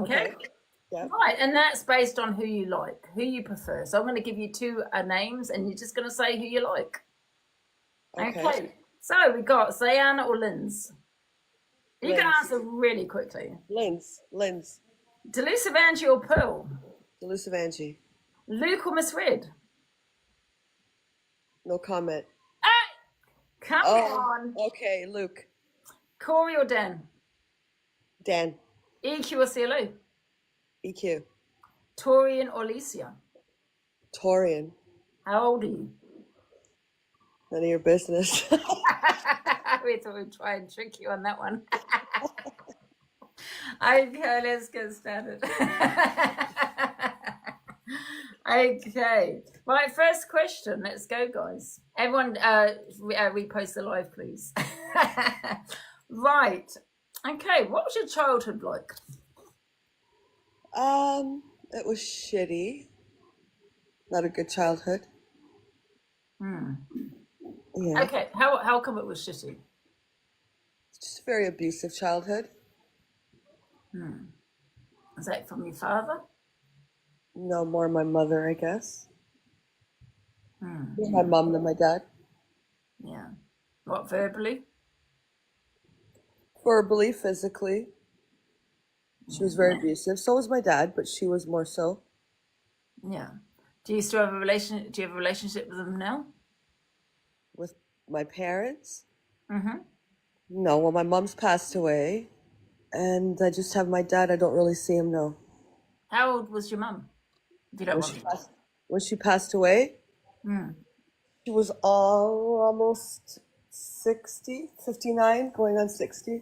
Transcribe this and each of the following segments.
Okay. Okay. Yeah. Right, and that's based on who you like, who you prefer. So I'm going to give you two names, and you're just going to say who you like. Okay. Okay. So we got Zayan or Linz. You can Lens. answer really quickly. Lens. Lens. Delusive Angie or Pearl? Delusive Angie. Luke or Miss Red? No comment. Ah, come Oh, on. okay. Luke. Corey or Dan? Dan. EQ or CLO? EQ. Torian or Alicia? Torian. How old are you? None of your business. We thought we'd try and trick you on that one. Okay, let's get started. Okay, right, first question. Let's go, guys. Everyone, repost the live, please. Right. Okay, what was your childhood like? It was shitty. Not a good childhood. Yeah. Okay, how come it was shitty? Just a very abusive childhood. Is that from your father? No, more my mother, I guess. More my mom than my dad. Yeah. What, verbally? Verbally, physically. She was very abusive. So was my dad, but she was more so. Yeah. Do you still have a relation? Do you have a relationship with them now? With my parents? Mm-hmm. No, well, my mom's passed away. And I just have my dad. I don't really see him now. How old was your mum? If you don't want me. When she passed away, she was almost 60, 59, going on 60.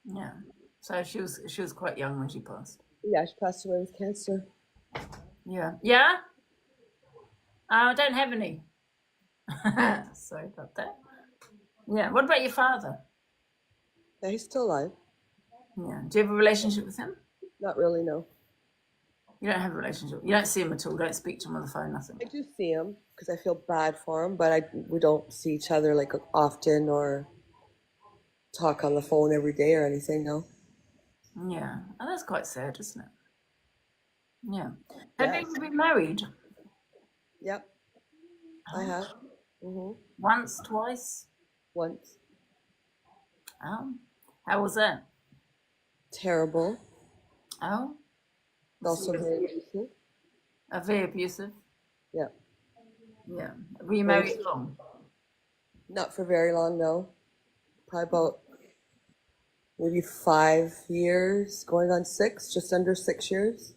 Yeah. So she was quite young when she passed. Yeah, she passed away with cancer. Yeah. Yeah? I don't have any. Sorry about that. Yeah. What about your father? Yeah, he's still alive. Yeah. Do you have a relationship with him? Not really, no. You don't have a relationship. You don't see him at all. Don't speak to him on the phone. Nothing. I do see him because I feel bad for him, but we don't see each other like often or talk on the phone every day or anything, no. Yeah. Oh, that's quite sad, isn't it? Yeah. Have Yes. you ever been married? Yep, I have. Once, twice? Once. Oh. How was that? Terrible. Oh. Also very abusive. Very abusive. Yeah. Yeah. Were you married long? Not for very long, no. Probably about maybe 5 years, going on 6, just under 6 years.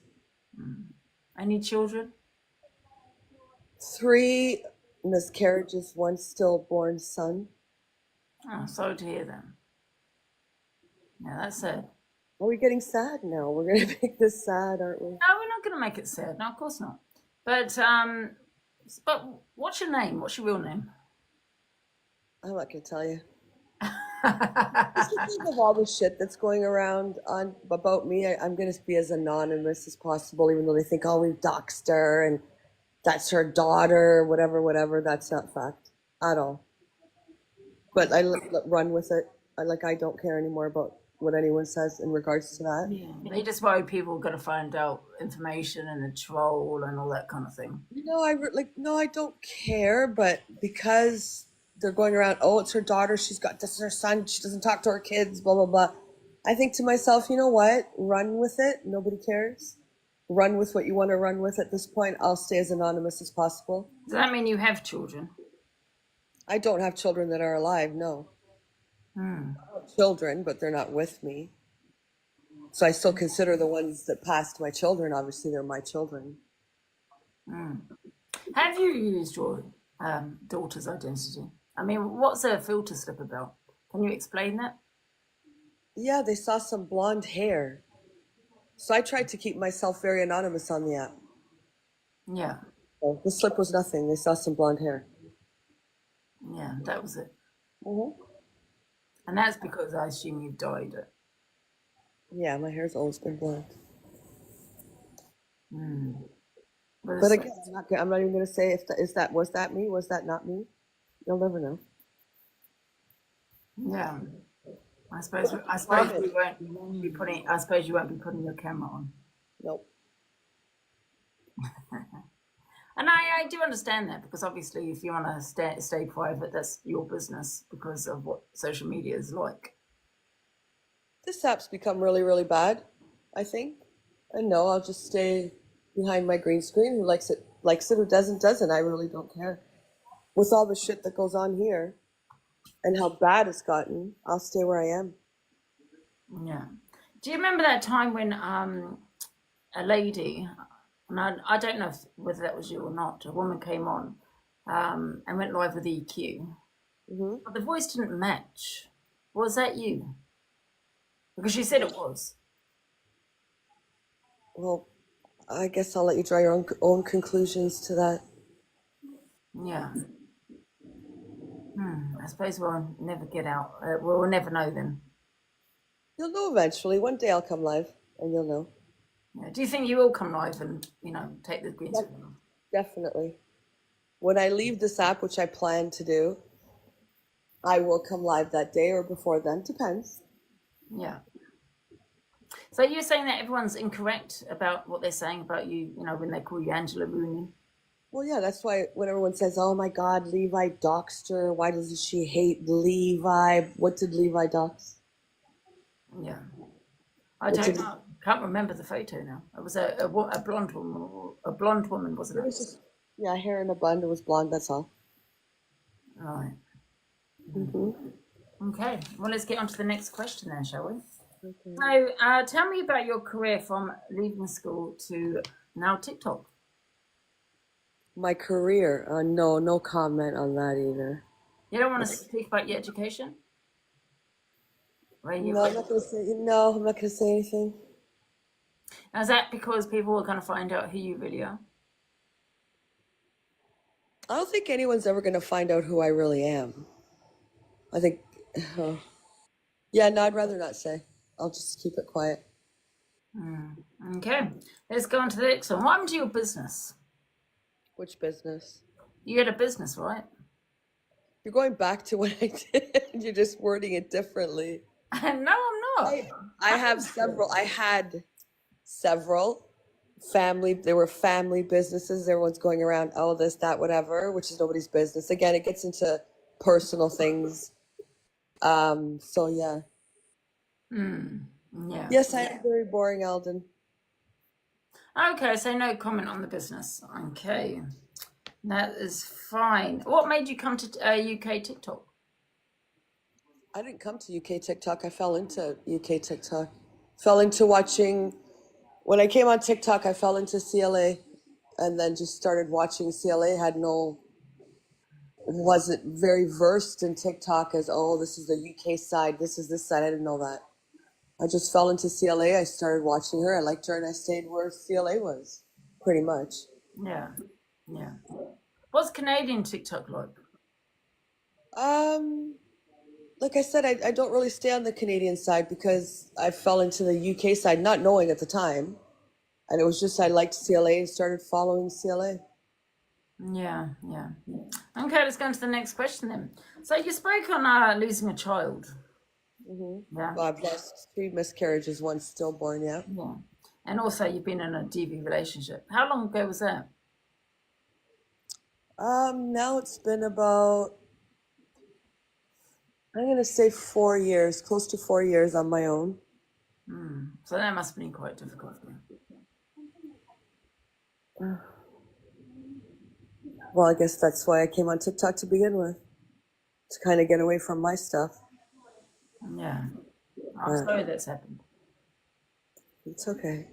Any children? 3 miscarriages, 1 stillborn son. Oh, sorry to hear that. Yeah, that's sad. Are we getting sad now? We're going to make this sad, aren't we? No, we're not going to make it sad. No, of course not. But what's your name? What's your real name? I'm not going to tell you. Just because of all the shit that's going around about me, I'm going to be as anonymous as possible, even though they think, oh, we've doxed her and that's her daughter, whatever. That's not fact at all. But I run with it. I don't care anymore about what anyone says in regards to that. Yeah. They just worry people are going to find out information and the troll and all that kind of thing. No, I don't care, but because they're going around, oh, it's her daughter, this is her son, she doesn't talk to her kids, blah, blah, blah. I think to myself, you know what? Run with it. Nobody cares. Run with what you want to run with at this point. I'll stay as anonymous as possible. Does that mean you have children? I don't have children that are alive, no. I have children, but they're not with me. So I still consider the ones that passed my children. Obviously, they're my children. Have you used your daughter's identity? I mean, what's a filter slip about? Can you explain that? Yeah, they saw some blonde hair. So I tried to keep myself very anonymous on the app. Yeah. So the slip was nothing. They saw some blonde hair. Yeah, that was it. And that's because I assume you dyed it. Yeah, my hair's always been blonde. But again, I'm not even going to say was that me? Was that not me? You'll never know. Yeah. I suppose you won't be putting. I suppose you won't be putting your camera on. Nope. And I do understand that, because obviously if you want to stay private, that's your business because of what social media is like. This app's become really, really bad, I think. And no, I'll just stay behind my green screen. Who likes it, who doesn't. I really don't care. With all the shit that goes on here and how bad it's gotten, I'll stay where I am. Yeah. Do you remember that time when a lady, and I don't know whether that was you or not, a woman came on and went live with EQ, but the voice didn't match. Was that you? Because she said it was. Well, I guess I'll let you draw your own conclusions to that. Yeah. I suppose we'll never get out. We'll never know then. You'll know eventually. One day I'll come live and you'll know. Yeah. Do you think you will come live and, take the green screen off? Definitely. When I leave this app, which I plan to do, I will come live that day or before then. Depends. Yeah. So you're saying that everyone's incorrect about what they're saying about you, when they call you Angela Rooney? Well, yeah, that's why when everyone says, oh my God, Levi doxed her, why doesn't she hate Levi? What did Levi dox? Yeah. I don't know. Can't remember the photo now. It was a blonde woman. A blonde woman, wasn't it? It was just, yeah, hair in a bun. It was blonde, that's all. Right. Okay. Well, let's get on to the next question then, shall we? Okay. So, tell me about your career from leaving school to now TikTok. My career? No comment on that either. You don't want to speak about your education? No, I'm not going to say anything. Is that because people are going to find out who you really are? I don't think anyone's ever going to find out who I really am. I think, yeah, no, I'd rather not say. I'll just keep it quiet. Okay, let's go on to the next one. What happened to your business? Which business? You had a business, right? You're going back to what I did. You're just wording it differently. No, I'm not. I had several family. There were family businesses. Everyone's going around, oh, this, that, whatever, which is nobody's business. Again, it gets into personal things. So yeah. Yeah. Yes, I am very boring, Alden. Okay, so no comment on the business. Okay, that is fine. What made you come to UK TikTok? I didn't come to UK TikTok. I fell into UK TikTok. Fell into watching. When I came on TikTok, I fell into CLA and then just started watching CLA. Wasn't very versed in TikTok as, oh, this is the UK side, this is this side. I didn't know that. I just fell into CLA. I started watching her. I liked her and I stayed where CLA was, pretty much. Yeah. What's Canadian TikTok like? Like I said, I don't really stay on the Canadian side because I fell into the UK side, not knowing at the time. And it was just I liked CLA and started following CLA. Yeah. Okay, let's go on to the next question then. So you spoke on losing a child. Yeah. Well, I've lost 3 miscarriages, 1 stillborn, yeah. Yeah. And also you've been in a DV relationship. How long ago was that? Now it's been about, I'm going to say 4 years, close to 4 years on my own. So that must have been quite difficult for you. Well, I guess that's why I came on TikTok to begin with, to kind of get away from my stuff. Yeah. I'm sorry that's happened. It's okay.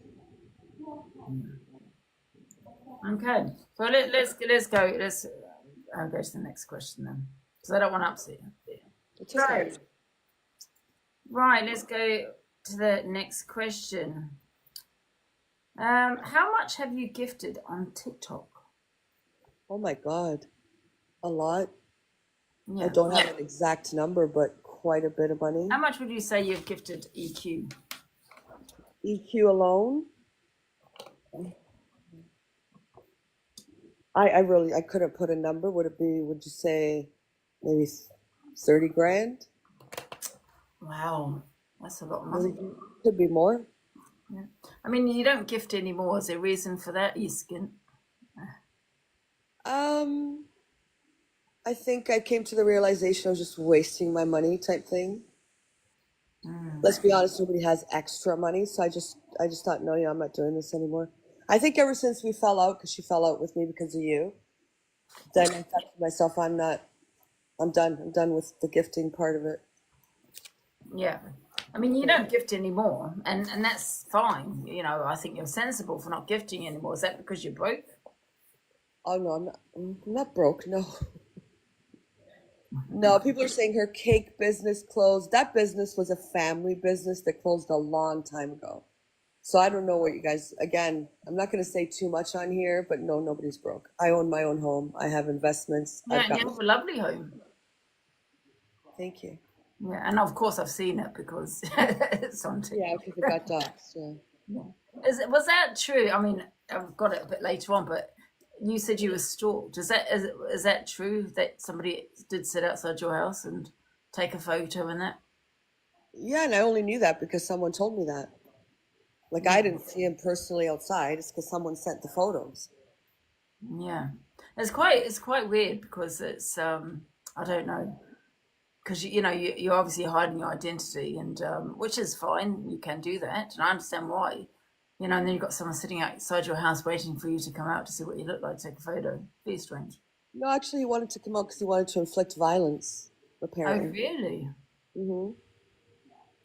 Okay. So let's go. Let's go to the next question then, because I don't want to upset you. It's okay. Right. Let's go to the next question. How much have you gifted on TikTok? Oh my God, a lot. Yeah. I don't have an exact number, but quite a bit of money. How much would you say you've gifted EQ? EQ alone? I couldn't put a number. Would you say maybe 30 grand? Wow, that's a lot of Really money. could be more. Yeah. I mean, you don't gift anymore. Is there a reason for that, Iskin? Um, I think I came to the realization I was just wasting my money type thing. Let's be honest, nobody has extra money, so I just thought, no, yeah, I'm not doing this anymore. I think ever since we fell out, because she fell out with me because of you, then I thought to myself, I'm not, I'm done. I'm done with the gifting part of it. Yeah. I mean, you don't gift anymore, and that's fine. I think you're sensible for not gifting anymore. Is that because you're broke? Oh no, I'm not broke. No, no. People are saying her cake business closed. That business was a family business that closed a long time ago. So I don't know what you guys. Again, I'm not going to say too much on here, but no, nobody's broke. I own my own home. I have investments. Yeah, I've and got. you have a lovely home. Thank you. Yeah, and of course I've seen it because it's on Yeah, TikTok. because it got doxxed. Yeah. Yeah. Was that true? I mean, I've got it a bit later on, but you said you were stalked. Is that true that somebody did sit outside your house and take a photo and that? Yeah, and I only knew that because someone told me that. Like I Yeah. didn't see him personally outside. It's because someone sent the photos. Yeah. It's quite weird because it's I don't know, because you're obviously hiding your identity, and which is fine. You can do that, and I understand why. And then you've got someone sitting outside your house waiting for you to come out to see what you look like, take a photo. Be strange. No, actually, he wanted to come out because he wanted to inflict violence. Oh, Apparently. really? Mhm.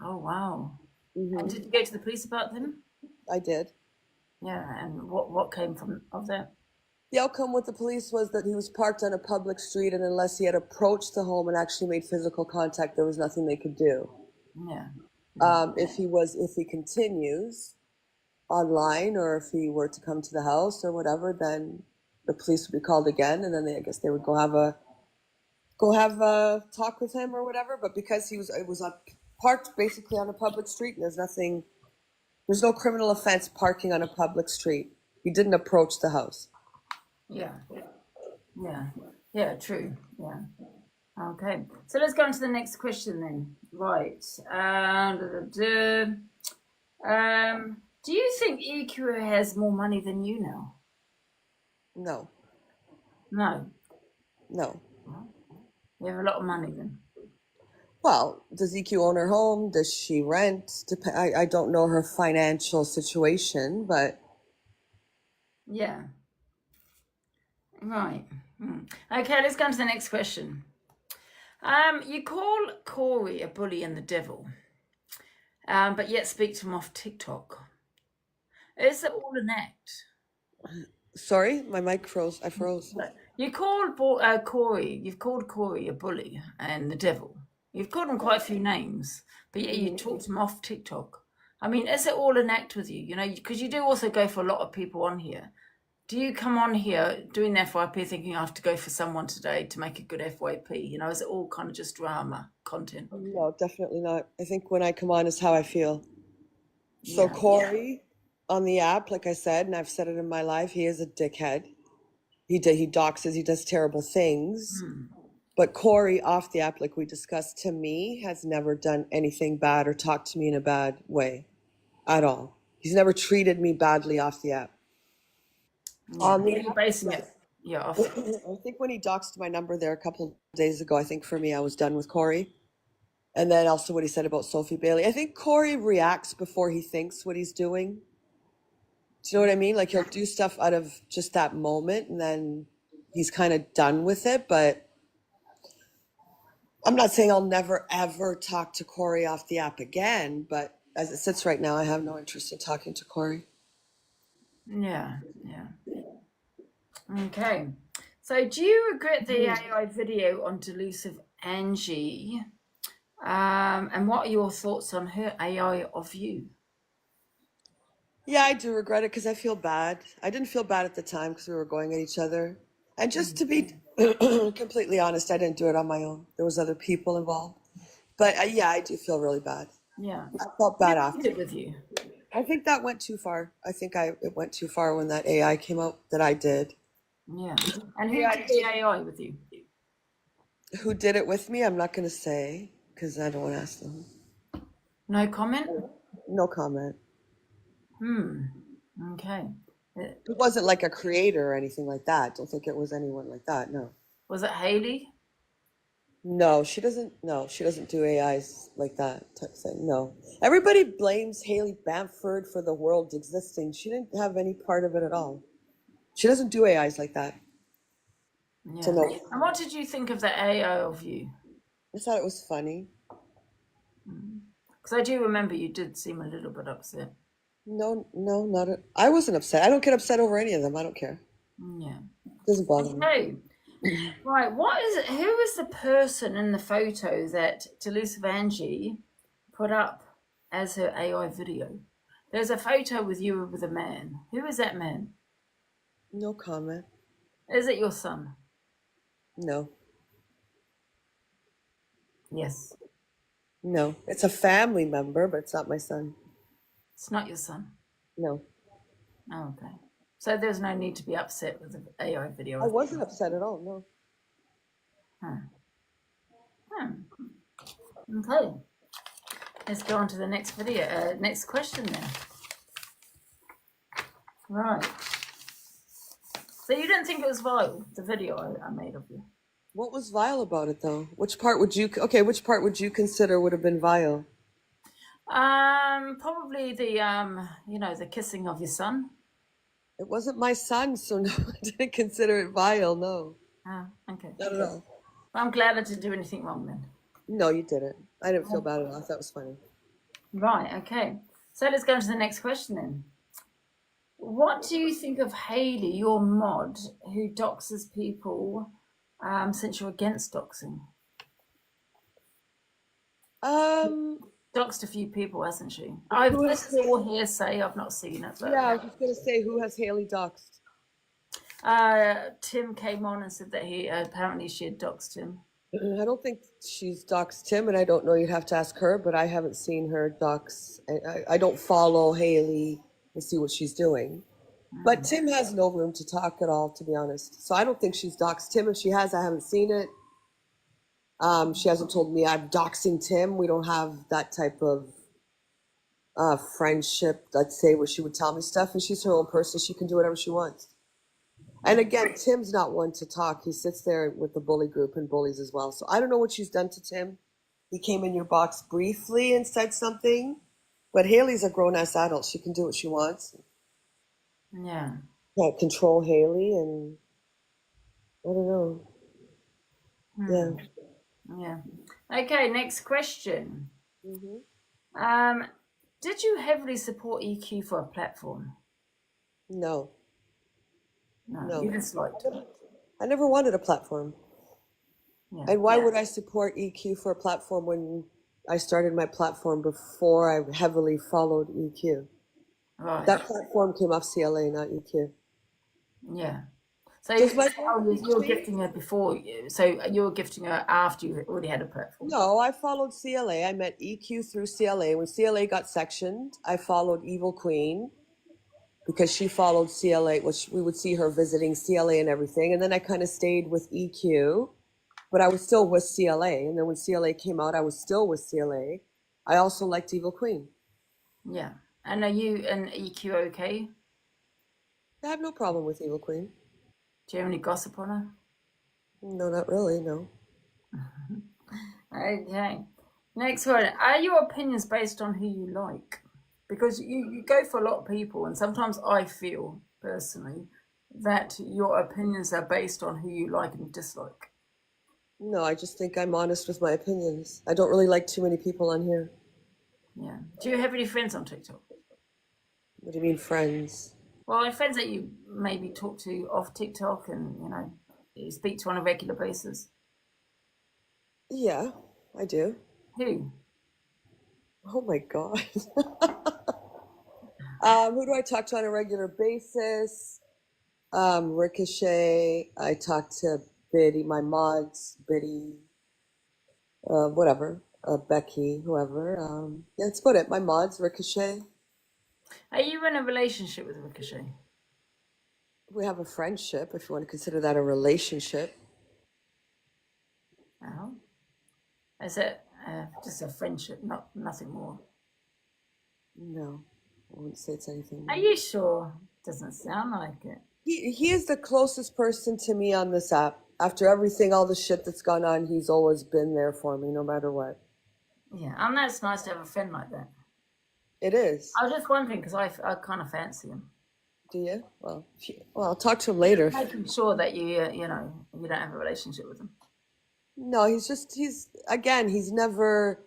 Oh, wow. And did Mhm. you go to the police about them? I did. Yeah, and what came from of that? The outcome with the police was that he was parked on a public street, and unless he had approached the home and actually made physical contact, there was nothing they could do. Yeah, yeah, If he continues online, or if he were to come to the house or whatever, then the police would be called again, and then I guess they would go have a talk with him or whatever. But because it was parked basically on a public street, and there's no criminal offense parking on a public street. He didn't approach the house. yeah, yeah, yeah. True. Yeah. Okay. So let's go on to the next question then. Right. Do you think EQ has more money than you now? No, No. no. You have a lot of money then. Well, does EQ own her home? Does she rent? I don't know her financial situation, but Yeah. Right. Okay, let's go on to the next question. You call Corey a bully and the devil, but yet speak to him off TikTok. Is it all an act? sorry, my mic froze. I froze. You called Corey. You've called Corey a bully and the devil. You've called him quite a few names, but yet you talked him off TikTok. I mean, is it all an act with you? Because you do also go for a lot of people on here. Do you come on here doing the FYP thinking I have to go for someone today to make a good FYP? Is it all kind of just drama content? No, definitely not. I think when I come on is how I feel. So Yeah. Corey on the app, like I said, and I've said it in my life, he is a dickhead. He doxes, he does terrible things. But Corey off the app, like we discussed, to me has never done anything bad or talked to me in a bad way at all. He's never treated me badly off the app. Yeah. On So the you're app, basing it, yes. yeah, off. I think when he doxed my number there a couple of days ago, I think for me I was done with Corey. And then also what he said about Sophie Bailey. I think Corey reacts before he thinks what he's doing. Do you know what I mean? Like he'll do stuff out of just that moment and then he's kind of done with it. But I'm not saying I'll never ever talk to Corey off the app again. But as it sits right now, I have no interest in talking to Corey. Yeah, yeah. Okay. So do you regret the AI video on delusive Angie? And what are your thoughts on her AI of you? Yeah, I do regret it because I feel bad. I didn't feel bad at the time because we were going at each other. And just to be completely honest, I didn't do it on my own. There was other people involved. But yeah, I do feel really bad. Yeah. I felt Who bad did after. it with you? I think that went too far. It went too far when that AI came out that I did. Yeah. And who Yeah, did the AI with you? who did it with me? I'm not going to say because I don't want to ask them. No comment? No comment. Okay. It wasn't like a creator or anything like that. Don't think it was anyone like that. No. Was it Haley? No, she doesn't. No, she doesn't do AIs like that type thing. No. Everybody blames Haley Bamford for the world existing. She didn't have any part of it at all. She doesn't do AIs like that. So Yeah. no. And what did you think of the AO of you? I thought it was funny. Because I do remember you did seem a little bit upset. No, no, not a, I wasn't upset. I don't get upset over any of them. I don't care. Yeah. Doesn't bother me. Okay. Right. What is it? Who is the person in the photo that Delusive Angie put up as her AI video? There's a photo with you with a man. Who is that man? No comment. Is it your son? No, Yes. no. It's a family member, but it's not my son. It's not your son. No. Oh, okay. So there's no need to be upset with the AI video. I wasn't upset at all. No. Okay. Let's go on to the next video. Next question then. Right. So you didn't think it was vile, the video I made of you? What was vile about it, though? Which part would you? Okay, which part would you consider would have been vile? Probably the the kissing of your son. It wasn't my son, so no, I didn't consider it vile. No, Oh, okay. not at all. Well, I'm glad I didn't do anything wrong then. No, you didn't. I didn't feel bad at all. I thought it was funny. Right, okay. So let's go on to the next question then. What do you think of Haley, your mod, who doxes people since you're against doxing? Doxed a few people, hasn't she? This is all hearsay. I've not seen it. But, yeah, I was just gonna say, who has Haley doxed? Tim came on and said that he apparently she had doxed him. I don't think she's doxed him, and I don't know. You'd have to ask her, but I haven't seen her dox. I don't follow Haley and see what she's doing. But Tim has no room to talk at all, to be honest. So I don't think she's doxed him. If she has, I haven't seen it. She hasn't told me I'm doxing Tim. We don't have that type of friendship, let's say, where she would tell me stuff. And she's her own person. She can do whatever she wants. And again, Tim's not one to talk. He sits there with the bully group and bullies as well. So I don't know what she's done to Tim. He came in your box briefly and said something. But Haley's a grown-ass adult. She can do what she wants. Yeah. Can't control Haley, and I don't know. Yeah. Yeah. Okay, next question. Mm-hmm. Did you heavily support EQ for a platform? No. No. You disliked it. I never wanted a platform. Yeah. And why would I support EQ for a platform when I started my platform before I heavily followed EQ? Right. That platform came off CLA, not EQ. Yeah. So you were gifting her before you. So you were gifting her after you already had a platform. No, I followed CLA. I met EQ through CLA. When CLA got sectioned, I followed Evil Queen because she followed CLA, which we would see her visiting CLA and everything. And then I kind of stayed with EQ, but I was still with CLA. And then when CLA came out, I was still with CLA. I also liked Evil Queen. Yeah. And are you and EQ okay? I have no problem with Evil Queen. Do you have any gossip on her? No, not really, no. Okay. Next one. Are your opinions based on who you like? Because you go for a lot of people, and sometimes I feel, personally, that your opinions are based on who you like and dislike. No, I just think I'm honest with my opinions. I don't really like too many people on here. Yeah. Do you have any friends on TikTok? What do you mean, friends? Well, friends that you maybe talk to off TikTok and, you speak to on a regular basis. Yeah, I do. Who? Oh my God. Who do I talk to on a regular basis? Ricochet. I talk to Biddy, my mods, Biddy, whatever, Becky, whoever. Yeah, that's about it. My mods, Ricochet. Are you in a relationship with Ricochet? We have a friendship, if you want to consider that a relationship. Oh. Is it just a friendship, nothing more? No, I wouldn't say it's anything Are new. you sure? Doesn't sound like it. He is the closest person to me on this app. After everything, all the shit that's gone on, he's always been there for me, no matter what. Yeah, and that's nice to have a friend like that. It is. I was just wondering because I kind of fancy him. Do you? Well, I'll talk to him later. Making sure that you know, you don't have a relationship with him. No, he's never.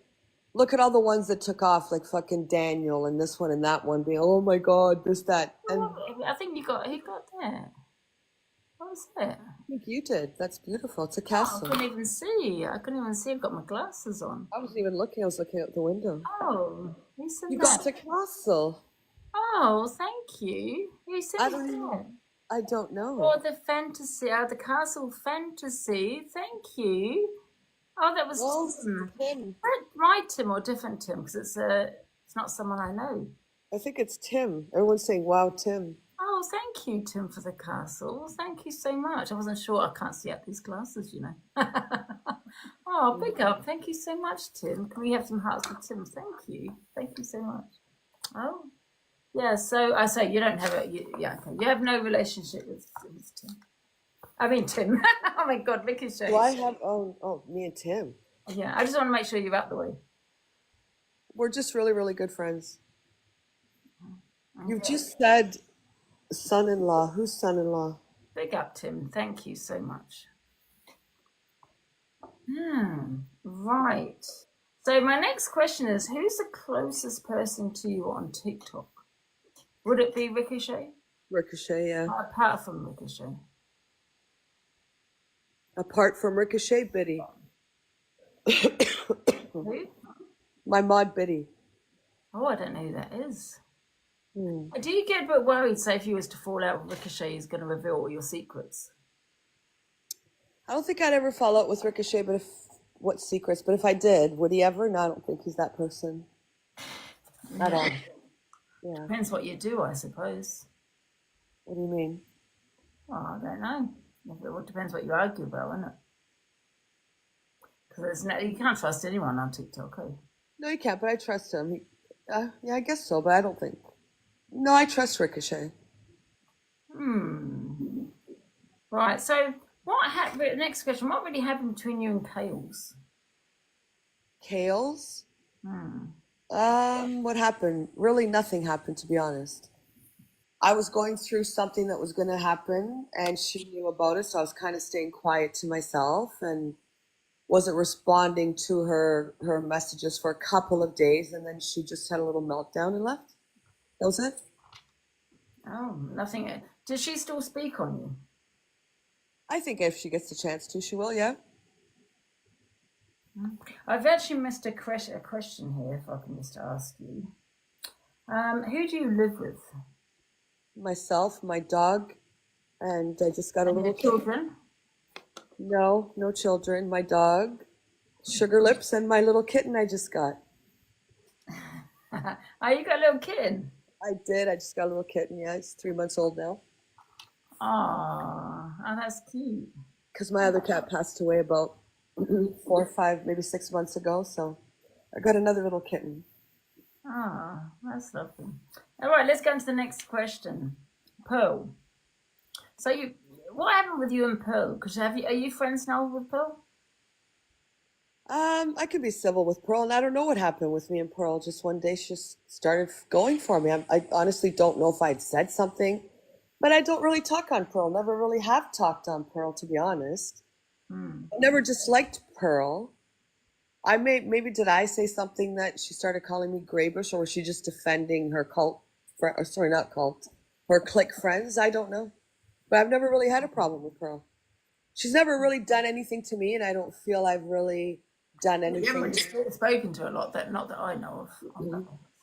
Look at all the ones that took off, like fucking Daniel and this one and that one being, oh my God, this, that. And I Oh, I think he got that. What was that? think you did. That's beautiful. It's a Oh, I castle. couldn't even see. I couldn't even see. I've got my glasses on. I wasn't even looking. I was looking out the window. Oh, who said You got that? a castle. Oh, thank you. Who said I don't even. that? I don't know. Oh, the fantasy, the castle fantasy. Thank you. Oh, that was Well, Tim. Tim. My Tim or different Tim? Because it's not someone I know. I think it's Tim. Everyone's saying, wow, Tim. Oh, thank you, Tim, for the castle. Thank you so much. I wasn't sure. I can't see out these glasses, you know. Oh, big up. Thank you so much, Tim. Can we have some hearts for Tim? Thank you. Thank you so much. Oh, yeah. So I say you don't have yeah, okay. You have no relationship with Tim. I mean, Tim. Oh my God, Ricochet. Do I have, me and Tim. Yeah, I just want to make sure you're out the way. We're just really, really good friends. You Okay. just said son-in-law. Who's son-in-law? Big up, Tim. Thank you so much. Right. So my next question is, who's the closest person to you on TikTok? Would it be Ricochet? Ricochet, yeah. Apart from Ricochet. Apart from Ricochet, Biddy. Who? My mod Biddy. Oh, I don't know who that is. Hmm. Do you get a bit worried, say, if you was to fall out with Ricochet, he's going to reveal all your secrets? I don't think I'd ever fall out with Ricochet, what secrets? But if I did, would he ever? No, I don't think he's that person at all. Yeah. Depends what you do, I suppose. What do you mean? Oh, I don't know. It depends what you argue about, isn't it? Because you can't trust anyone on TikTok, eh? No, you can't, but I trust him. Yeah, I guess so, but I don't think. No, I trust Ricochet. Right, so next question, what really happened between you and Kales? Kales? What happened? Really nothing happened, to be honest. I was going through something that was going to happen, and she knew about it, so I was kind of staying quiet to myself and wasn't responding to her messages for a couple of days, and then she just had a little meltdown and left. That was it. Oh, nothing. Does she still speak on you? I think if she gets the chance to, she will, yeah. I've actually missed a question here, if I can just ask you. Who do you live with? Myself, my dog, and I just got a And little your children? No, no children. My dog, Sugar Lips, and my little kitten I just got. Oh, you got a little kitten? I did. I just got a little kitten. Yeah, it's 3 months old now. Oh, that's cute. Because my other cat passed away about 4 or 5, maybe 6 months ago. So I got another little kitten. Oh, that's lovely. All right, let's go on to the next question. Pearl. So what happened with you and Pearl? Because are you friends now with Pearl? I could be civil with Pearl, and I don't know what happened with me and Pearl. Just one day she just started going for me. I honestly don't know if I'd said something, but I don't really talk on Pearl. Never really have talked on Pearl, to be honest. I never disliked Pearl. Maybe did I say something that she started calling me Graybush, or was she just defending her or sorry, not cult, her clique friends? I don't know, but I've never really had a problem with Pearl. She's never really done anything to me, and I don't feel I've really done You haven't anything. really spoken to her a lot, not that I know of.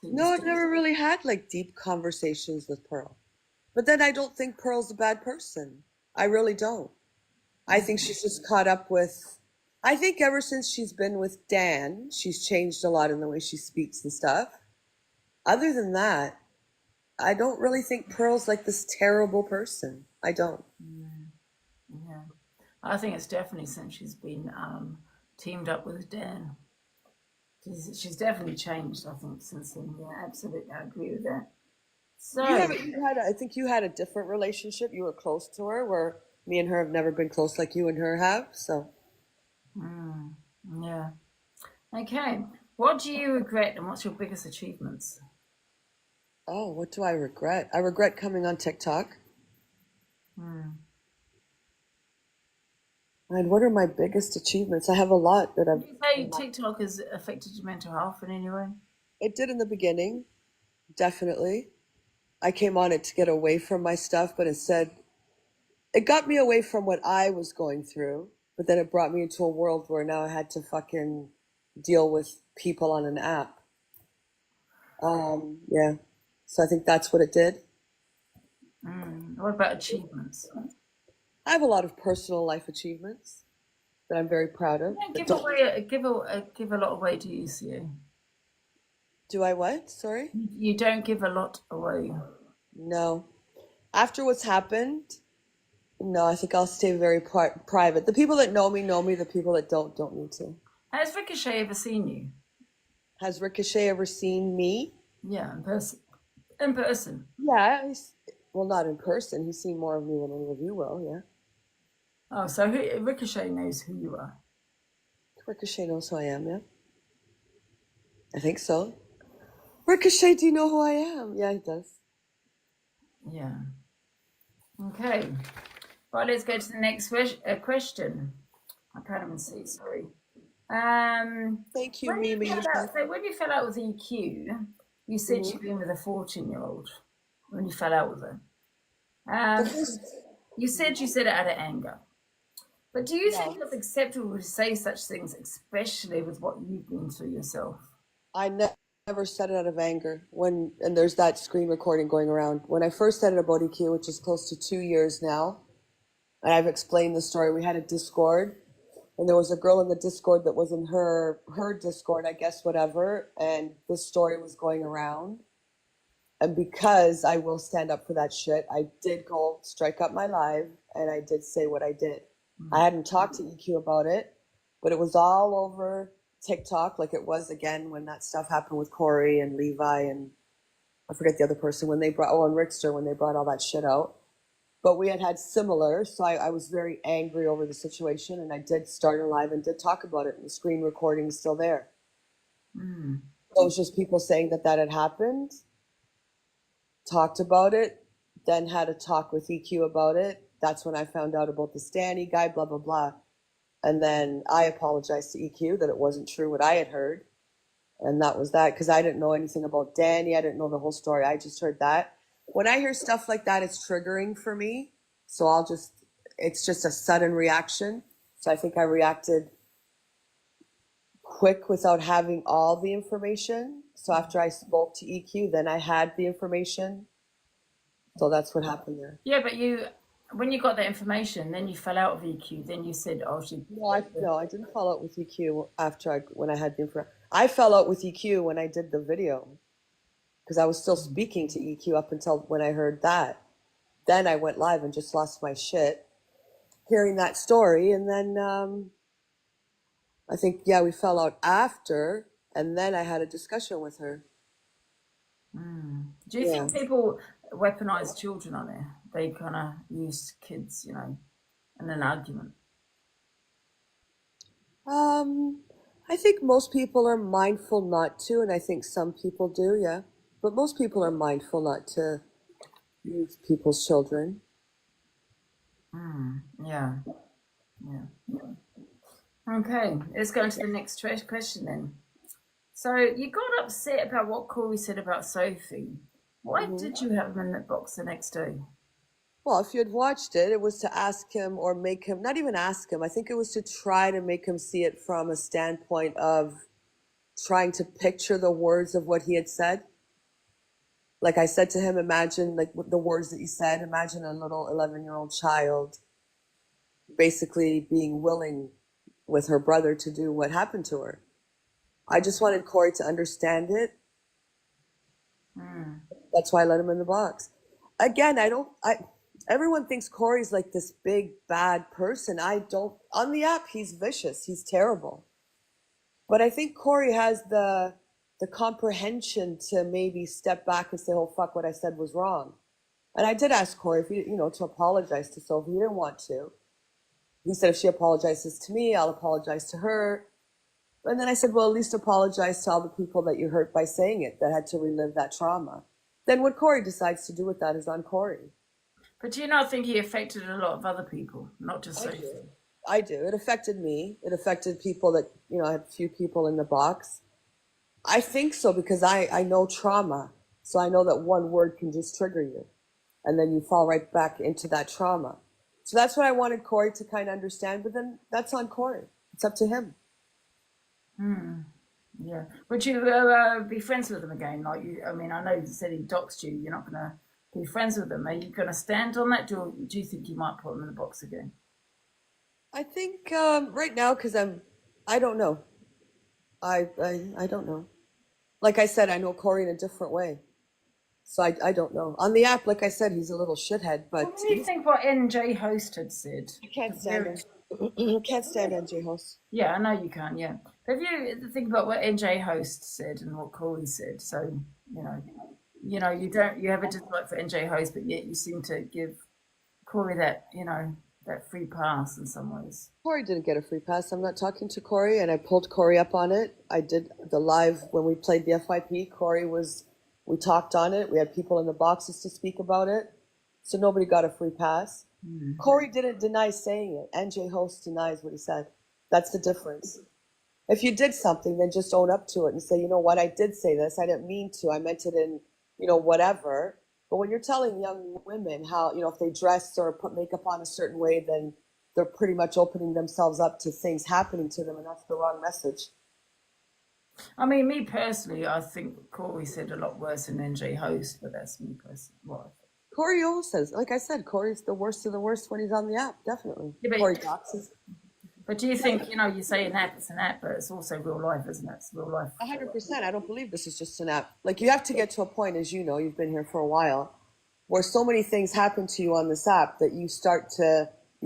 No, I've never really had like deep conversations with Pearl. But then I don't think Pearl's a bad person. I really don't. I think she's just caught up with. I think ever since she's been with Dan, she's changed a lot in the way she speaks and stuff. Other than that, I don't really think Pearl's like this terrible person. I don't. Yeah, I think it's definitely since she's been teamed up with Dan. She's definitely changed, I think, since then. Yeah, absolutely. I agree with that. You So, haven't. I think you had a different relationship. You were close to her, where me and her have never been close like you and her have. So, mm, yeah. Okay. What do you regret and what's your biggest achievements? oh, what do I regret? I regret coming on TikTok. Mm. And what are my biggest achievements? I have a lot that Would I've. you say TikTok has affected your mental health in any way? It did in the beginning, definitely. I came on it to get away from my stuff, but instead, it got me away from what I was going through. But then it brought me into a world where now I had to fucking deal with people on an app. Yeah. So I think that's what it did. What about achievements? I have a lot of personal life achievements that I'm very proud You of. don't That give don't, away give a lot away, do you, see? do I what? Sorry? You don't give a lot away. No. After what's happened, no, I think I'll stay very private. The people that know me know me. The people that don't need to. Has Ricochet ever seen you? Has Ricochet ever seen me? Yeah, in person. In person. Yeah, well, not in person. He's seen more of me than any of you will, yeah. Oh, so Ricochet knows who you are. Ricochet knows who I am, yeah. I think so. Ricochet, do you know who I am? Yeah, he does. Yeah. Okay. Right, let's go to the next question. I can't even see, sorry. Thank you, When you Mimi. fell out, so when you fell out with EQ, you said Hmm. you'd been with a 14-year-old when you fell out with her. The Um, first, you said it out of anger. But do you yeah. think it's acceptable to say such things, especially with what you've been through yourself? I never said it out of anger. And there's that screen recording going around. When I first said it about EQ, which is close to 2 years now, and I've explained the story. We had a Discord, and there was a girl in the Discord that was in her Discord, I guess, whatever. And this story was going around. And because I will stand up for that shit, I did go strike up my live, and I did say what I did. I hadn't talked to EQ about it, but it was all over TikTok, like it was again when that stuff happened with Corey and Levi and I forget the other person when they brought, oh, and Rickster when they brought all that shit out. But we had similar, so I was very angry over the situation, and I did start a live and did talk about it, and the screen recording is still there. Mm. So it was just people saying that that had happened, talked about it, then had a talk with EQ about it. That's when I found out about the Stanny guy, blah, blah, blah. And then I apologized to EQ that it wasn't true what I had heard. And that was that, because I didn't know anything about Danny. I didn't know the whole story. I just heard that. When I hear stuff like that, it's triggering for me. So it's just a sudden reaction. So I think I reacted quick without having all the information. So after I spoke to EQ, then I had the information. So that's what happened there. Yeah, but when you got that information, then you fell out of EQ. Then you said, "Oh, she." No, I didn't fall out with EQ when I had the information. I fell out with EQ when I did the video because I was still speaking to EQ up until when I heard that. Then I went live and just lost my shit hearing that story. And then I think, yeah, we fell out after. And then I had a discussion with her. Do you Yeah. think people weaponize children on there? They kind of use kids, in an argument. I think most people are mindful not to. And I think some people do, yeah. But most people are mindful not to use people's children. Yeah, yeah. Okay, let's go on to the next question then. So you got upset about what Corey said about Sophie. Why Hmm. did you have him in that box the next day? Well, if you had watched it, it was to ask him or make him, not even ask him, I think it was to try to make him see it from a standpoint of trying to picture the words of what he had said. Like I said to him, imagine like the words that he said, imagine a little 11-year-old child basically being willing with her brother to do what happened to her. I just wanted Corey to understand it. That's why I let him in the box. Again, everyone thinks Corey's like this big bad person. I don't, on the app, he's vicious. He's terrible. But I think Corey has the comprehension to maybe step back and say, "Oh fuck, what I said was wrong." And I did ask Corey if he, to apologize to Sophie. He didn't want to. He said if she apologizes to me, I'll apologize to her. And then I said, well, at least apologize to all the people that you hurt by saying it, that had to relive that trauma. Then what Corey decides to do with that is on Corey. But do you not think he affected a lot of other people, not just I Sophie? do. I do. It affected me. It affected people that, I had a few people in the box. I think so because I know trauma. So I know that one word can just trigger you. And then you fall right back into that trauma. So that's what I wanted Corey to kind of understand. But then that's on Corey. It's up to him. Yeah. Would you be friends with him again? Like you, I mean, I know you said he doxed you. You're not going to be friends with him. Are you going to stand on that? Do you think you might put him in the box again? I think right now, because I don't know. I don't know. Like I said, I know Corey in a different way. So I don't know. On the app, like I said, he's a little shithead, but What do you think what NJ Host had said? I can't stand him. Can't stand NJ Host. Yeah, I know you can. Yeah, have you think about what NJ Host said and what Corey said? So you have a dislike for NJ Host, but yet you seem to give Corey that that free pass in some ways. Corey didn't get a free pass. I'm not talking to Corey, and I pulled Corey up on it. I did the live when we played the FYP. We talked on it. We had people in the boxes to speak about it. So nobody got a free pass. Corey didn't deny saying it. NJ Host denies what he said. That's the difference. If you did something, then just own up to it and say, you know what, I did say this. I didn't mean to. I meant it in, whatever. But when you're telling young women how, if they dress or put makeup on a certain way, then they're pretty much opening themselves up to things happening to them, and that's the wrong message. I mean, me personally, I think Corey said a lot worse than NJ Host, but that's me personally. What I think. Corey always says, like I said, Corey's the worst of the worst when he's on the app, definitely. Yeah, Corey doxes. But do you think, you say an app, it's an app, but it's also real life, isn't it? It's real life. 100%. I don't believe this is just an app. Like, you have to get to a point, as you know, you've been here for a while, where so many things happen to you on this app that you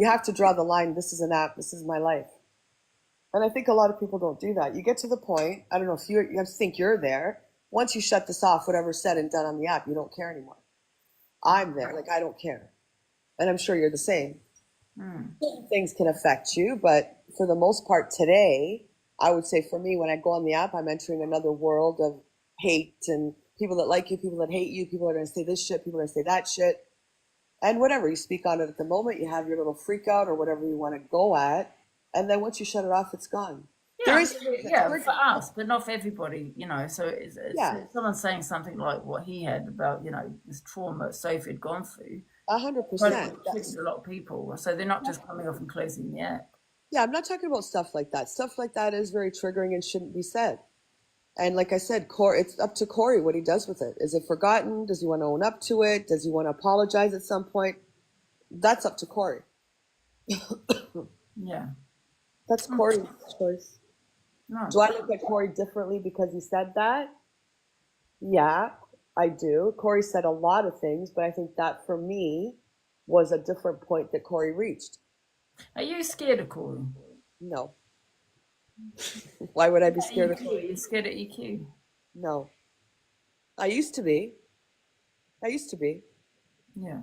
have to draw the line. This is an app. This is my life. And I think a lot of people don't do that. You get to the point, I don't know if you think you're there. Once you shut this off, whatever's said and done on the app, you don't care anymore. I'm there. Like, I don't care. And I'm sure you're the same. Things can affect you, but for the most part today, I would say for me, when I go on the app, I'm entering another world of hate and people that like you, people that hate you, people are going to say this shit, people are going to say that shit. And whatever, you speak on it at the moment, you have your little freak out or whatever you want to go at. And then once you shut it off, it's gone. Yeah, for us, but not for everybody, So it's if someone's saying something like what he had about, this trauma Sophie had gone through. 100%. That's a lot of people, so they're not just coming off and closing the app. Yeah, I'm not talking about stuff like that. Stuff like that is very triggering and shouldn't be said. And like I said, it's up to Corey what he does with it. Is it forgotten? Does he want to own up to it? Does he want to apologize at some point? That's up to Corey. Yeah. That's Corey's choice. No. Do I look at Corey differently because he said that? Yeah, I do. Corey said a lot of things, but I think that for me was a different point that Corey reached. Are you scared of Corey? No. Why would I be scared of Corey? Are you scared of EQ? No. I used to be. Yeah.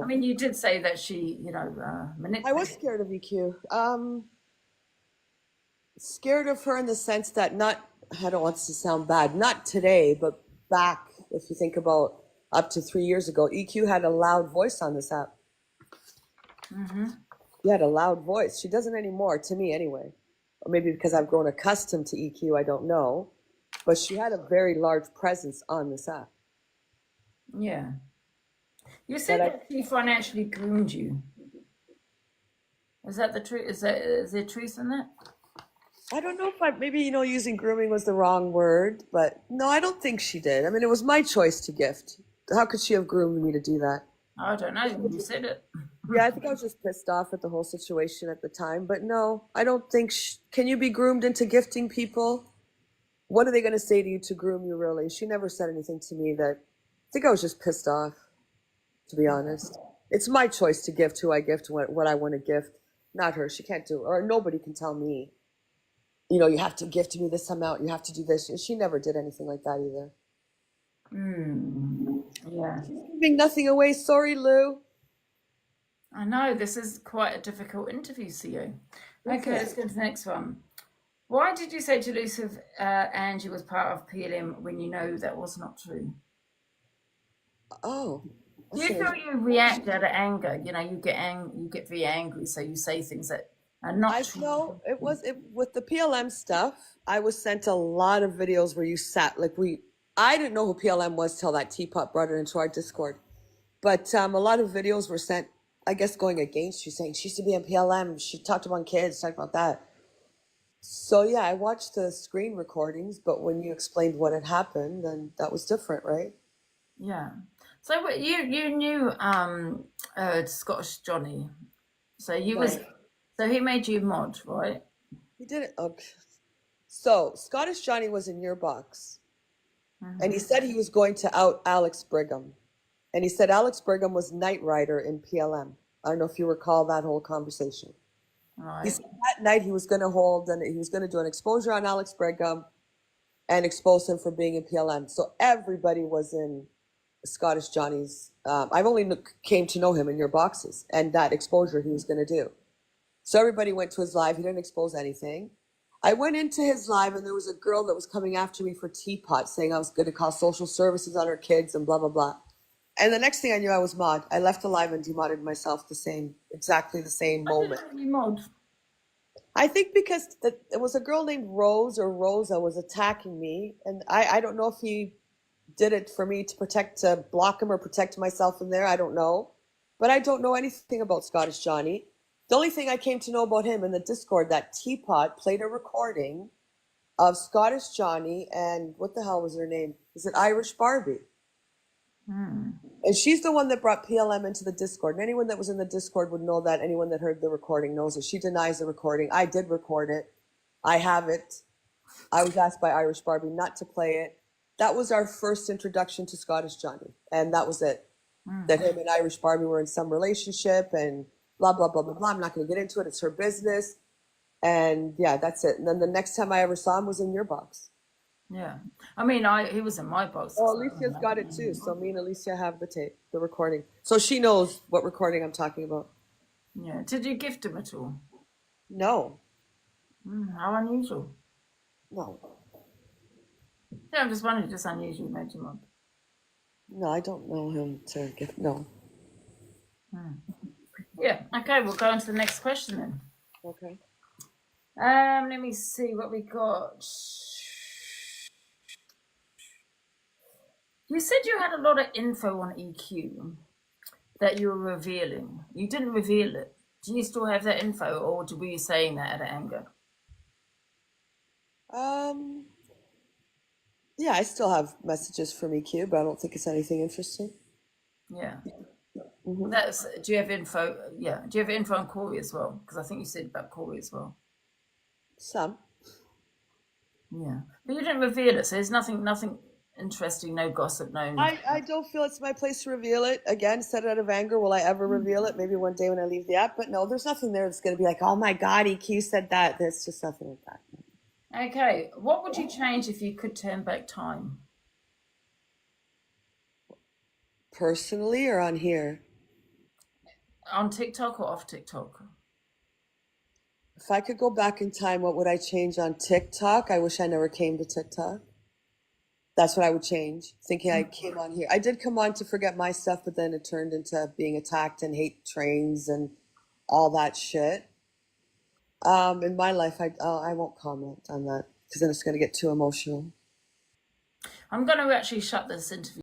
I mean, you did say that she, manipulated. I was scared of EQ. Scared of her in the sense that I don't want this to sound bad, not today, but back, if you think about up to 3 years ago, EQ had a loud voice on this app. She had a loud voice. She doesn't anymore, to me anyway. Or maybe because I've grown accustomed to EQ, I don't know. But she had a very large presence on this app. Yeah. You said that she financially groomed you. Is that the truth? Is there truth in that? I don't know if maybe, using grooming was the wrong word, but no, I don't think she did. I mean, it was my choice to gift. How could she have groomed me to do that? I don't know. You said it. Yeah, I think I was just pissed off at the whole situation at the time. But no, I don't think. Can you be groomed into gifting people? What are they going to say to you to groom you, really? She never said anything to me that. I think I was just pissed off, to be honest. It's my choice to gift who I gift, what I want to gift, not her. She can't do it, or nobody can tell me. you have to gift me this amount, you have to do this. She never did anything like that either. Yeah. Giving nothing away. Sorry, Lou. I know this is quite a difficult interview for you. Okay, let's go to the next one. Why did you say to Lucifer Angie was part of PLM when you know that was not true? Oh, Do you feel you react out of anger? You get very angry, so you say things that are not I true. know with the PLM stuff. I was sent a lot of videos where you sat like I didn't know who PLM was till that teapot brought it into our Discord. But a lot of videos were sent, I guess, going against you, saying she used to be in PLM. She talked about kids, talked about that. So yeah, I watched the screen recordings, but when you explained what had happened, then that was different, right? Yeah. So you knew Scottish Johnny. So No, he made you mod, right? he didn't. Okay. So Scottish Johnny was in your box, and he said he was going to out Alex Brigham, and he said Alex Brigham was Knight Rider in PLM. I don't know if you recall that whole conversation. He Right. said that night he was going to do an exposure on Alex Brigham and expose him for being in PLM. So everybody was in Scottish Johnny's. I've only came to know him in your boxes and that exposure he was going to do. So everybody went to his live. He didn't expose anything. I went into his live and there was a girl that was coming after me for Teapot, saying I was going to call social services on her kids and blah blah blah. And the next thing I knew, I was mod. I left the live and demodded myself exactly the same I moment. didn't know you mod. I think because it was a girl named Rose or Rosa was attacking me, and I don't know if he did it for me to block him or protect myself in there. I don't know, but I don't know anything about Scottish Johnny. The only thing I came to know about him in the Discord, that Teapot played a recording of Scottish Johnny and what the hell was her name? Is it Irish Barbie? And she's the one that brought PLM into the Discord. And anyone that was in the Discord would know that. Anyone that heard the recording knows it. She denies the recording. I did record it. I have it. I was asked by Irish Barbie not to play it. That was our first introduction to Scottish Johnny. And that was it. That him and Irish Barbie were in some relationship and blah, blah, blah, blah, blah. I'm not going to get into it. It's her business. And yeah, that's it. And then the next time I ever saw him was in your box. Yeah. I mean, he was in my box. Oh, Alicia's got it too. So me and Alicia have the tape, the recording. So she knows what recording I'm talking about. Yeah. Did you gift him at all? No, How unusual. no, Yeah, I'm just wondering, just unusual you made you mod. no, I don't know him to get, no. Yeah. Okay, we'll go on to the next question then. Okay. Let me see what we got. You said you had a lot of info on EQ that you were revealing. You didn't reveal it. Do you still have that info, or were you saying that out of anger? Yeah, I still have messages from EQ, but I don't think it's anything interesting. Yeah. That's. Do you have info? Yeah. Do you have info on Corey as well? Because I think you said about Corey as well. Some. Yeah, but you didn't reveal it, so there's nothing interesting, no gossip, no. I don't feel it's my place to reveal it. Again, said it out of anger. Will I ever reveal it? Maybe one day when I leave the app. But no, there's nothing there that's going to be like, oh my God, EQ said that. There's just nothing like that. Okay, what would you change if you could turn back time? Personally or on here? On TikTok or off TikTok? If I could go back in time, what would I change on TikTok? I wish I never came to TikTok. That's what I would change. Thinking I came on here. I did come on to forget my stuff, but then it turned into being attacked and hate trains and all that shit. In my life, I won't comment on that because then it's going to get too emotional. I'm going to actually shut this interview